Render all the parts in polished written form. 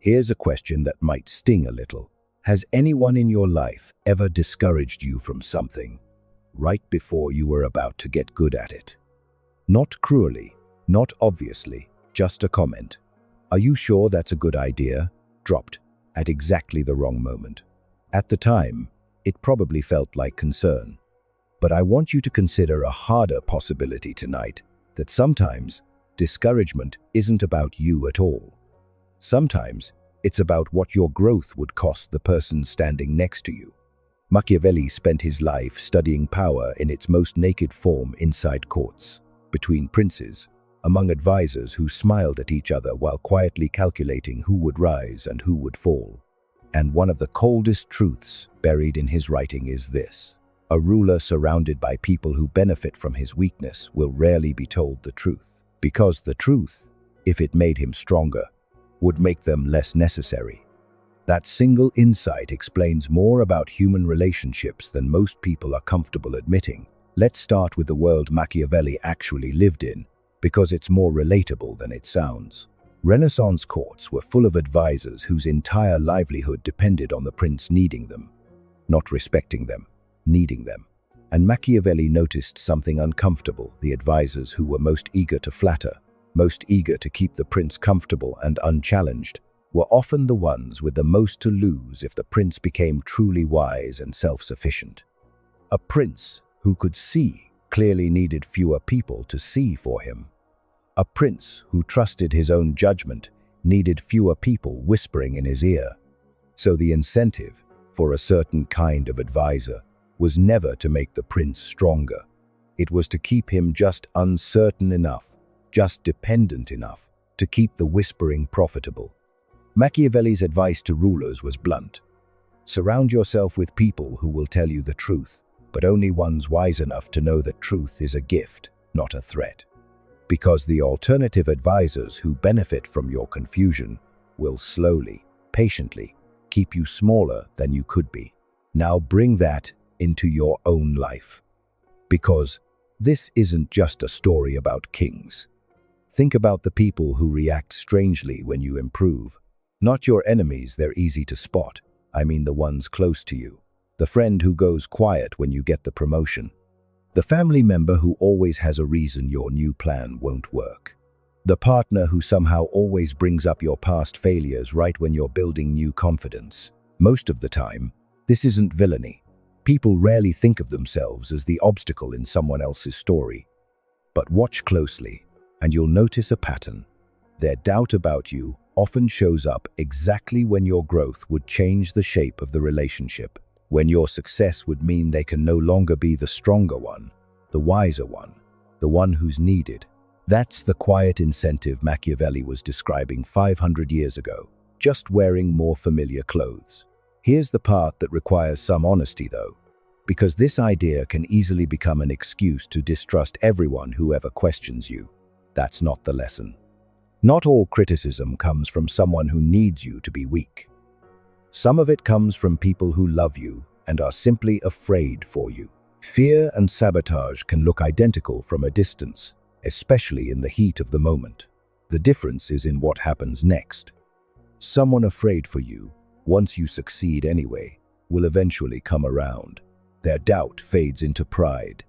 Here's a question that might sting a little. Has anyone in your life ever discouraged you from something right before you were about to get good at it? Not cruelly, not obviously, just a comment. Are you sure that's a good idea? Dropped at exactly the wrong moment. At the time, it probably felt like concern. But I want you to consider a harder possibility tonight, that sometimes discouragement isn't about you at all. Sometimes it's about what your growth would cost the person standing next to you. Machiavelli spent his life studying power in its most naked form inside courts, between princes, among advisors who smiled at each other while quietly calculating who would rise and who would fall. And one of the coldest truths buried in his writing is this: a ruler surrounded by people who benefit from his weakness will rarely be told the truth, because the truth, if it made him stronger, would make them less necessary. That single insight explains more about human relationships than most people are comfortable admitting. Let's start with the world Machiavelli actually lived in, because it's more relatable than it sounds. Renaissance courts were full of advisors whose entire livelihood depended on the prince needing them, not respecting them, needing them. And Machiavelli noticed something uncomfortable. The advisors who were most eager to flatter, most eager to keep the prince comfortable and unchallenged, were often the ones with the most to lose if the prince became truly wise and self-sufficient. A prince who could see clearly needed fewer people to see for him. A prince who trusted his own judgment needed fewer people whispering in his ear. So the incentive for a certain kind of advisor was never to make the prince stronger. It was to keep him just uncertain enough, just dependent enough, to keep the whispering profitable. Machiavelli's advice to rulers was blunt. Surround yourself with people who will tell you the truth, but only ones wise enough to know that truth is a gift, not a threat. Because the alternative advisors who benefit from your confusion will slowly, patiently, keep you smaller than you could be. Now bring that into your own life. Because this isn't just a story about kings. Think about the people who react strangely when you improve. Not your enemies, they're easy to spot. I mean the ones close to you. The friend who goes quiet when you get the promotion. The family member who always has a reason your new plan won't work. The partner who somehow always brings up your past failures right when you're building new confidence. Most of the time, this isn't villainy. People rarely think of themselves as the obstacle in someone else's story. But watch closely, and you'll notice a pattern. Their doubt about you often shows up exactly when your growth would change the shape of the relationship. When your success would mean they can no longer be the stronger one, the wiser one, the one who's needed. That's the quiet incentive Machiavelli was describing 500 years ago, just wearing more familiar clothes. Here's the part that requires some honesty though, because this idea can easily become an excuse to distrust everyone who ever questions you. That's not the lesson. Not all criticism comes from someone who needs you to be weak. Some of it comes from people who love you and are simply afraid for you. Fear and sabotage can look identical from a distance, especially in the heat of the moment. The difference is in what happens next. Someone afraid for you, once you succeed anyway, will eventually come around. Their doubt fades into pride.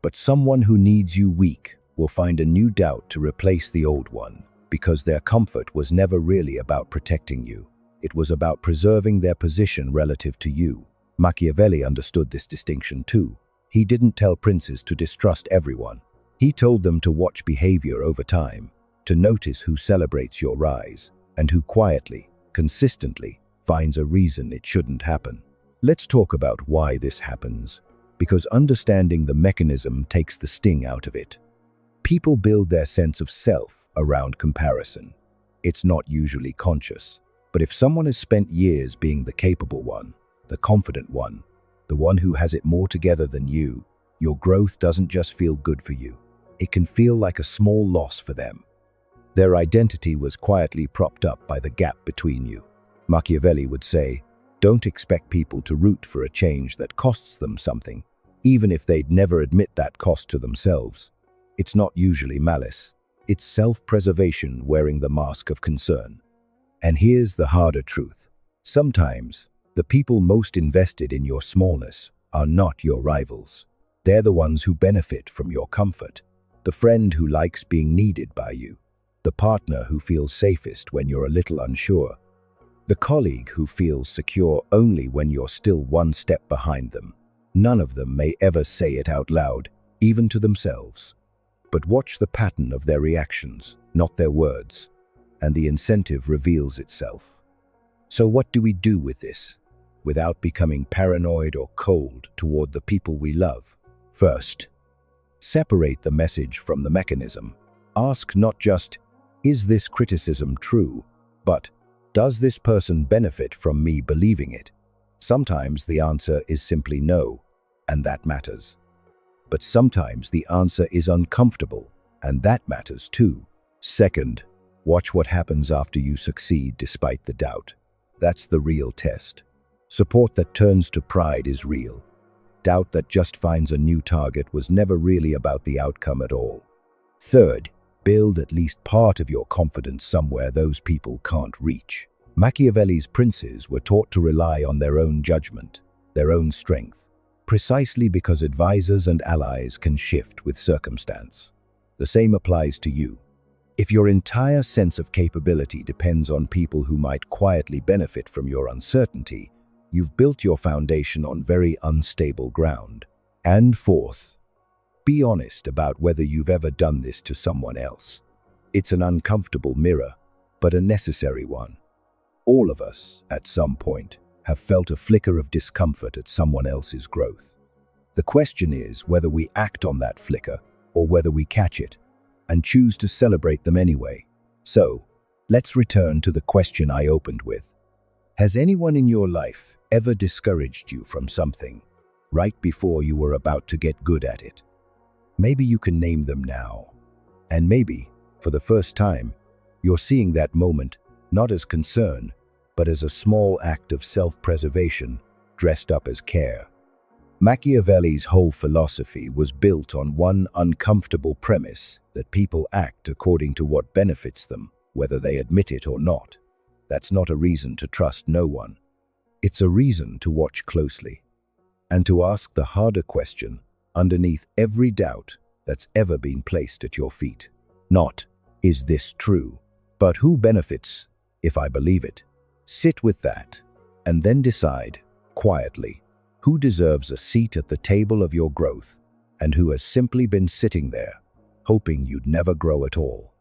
But someone who needs you weak will find a new doubt to replace the old one, because their comfort was never really about protecting you. It was about preserving their position relative to you. Machiavelli understood this distinction too. He didn't tell princes to distrust everyone. He told them to watch behavior over time, to notice who celebrates your rise, and who quietly, consistently, finds a reason it shouldn't happen. Let's talk about why this happens, because understanding the mechanism takes the sting out of it. People build their sense of self around comparison. It's not usually conscious. But if someone has spent years being the capable one, the confident one, the one who has it more together than you, your growth doesn't just feel good for you. It can feel like a small loss for them. Their identity was quietly propped up by the gap between you. Machiavelli would say, don't expect people to root for a change that costs them something, even if they'd never admit that cost to themselves. It's not usually malice. It's self-preservation wearing the mask of concern. And here's the harder truth. Sometimes, the people most invested in your smallness are not your rivals. They're the ones who benefit from your comfort. The friend who likes being needed by you. The partner who feels safest when you're a little unsure. The colleague who feels secure only when you're still one step behind them. None of them may ever say it out loud, even to themselves. But watch the pattern of their reactions, not their words, and the incentive reveals itself. So what do we do with this, without becoming paranoid or cold toward the people we love? First, separate the message from the mechanism. Ask not just, is this criticism true, but does this person benefit from me believing it? Sometimes the answer is simply no, and that matters. But sometimes the answer is uncomfortable, and that matters too. Second, watch what happens after you succeed despite the doubt. That's the real test. Support that turns to pride is real. Doubt that just finds a new target was never really about the outcome at all. Third, build at least part of your confidence somewhere those people can't reach. Machiavelli's princes were taught to rely on their own judgment, their own strength, precisely because advisors and allies can shift with circumstance. The same applies to you. If your entire sense of capability depends on people who might quietly benefit from your uncertainty, you've built your foundation on very unstable ground. And fourth, be honest about whether you've ever done this to someone else. It's an uncomfortable mirror, but a necessary one. All of us, at some point, have felt a flicker of discomfort at someone else's growth. The question is whether we act on that flicker or whether we catch it and choose to celebrate them anyway. So, let's return to the question I opened with. Has anyone in your life ever discouraged you from something right before you were about to get good at it? Maybe you can name them now. And maybe, for the first time, you're seeing that moment not as concern, but as a small act of self-preservation dressed up as care. Machiavelli's whole philosophy was built on one uncomfortable premise that people act according to what benefits them, whether they admit it or not. That's not a reason to trust no one. It's a reason to watch closely and to ask the harder question underneath every doubt that's ever been placed at your feet. Not, is this true, but who benefits if I believe it? Sit with that and then decide, quietly, who deserves a seat at the table of your growth and who has simply been sitting there, hoping you'd never grow at all.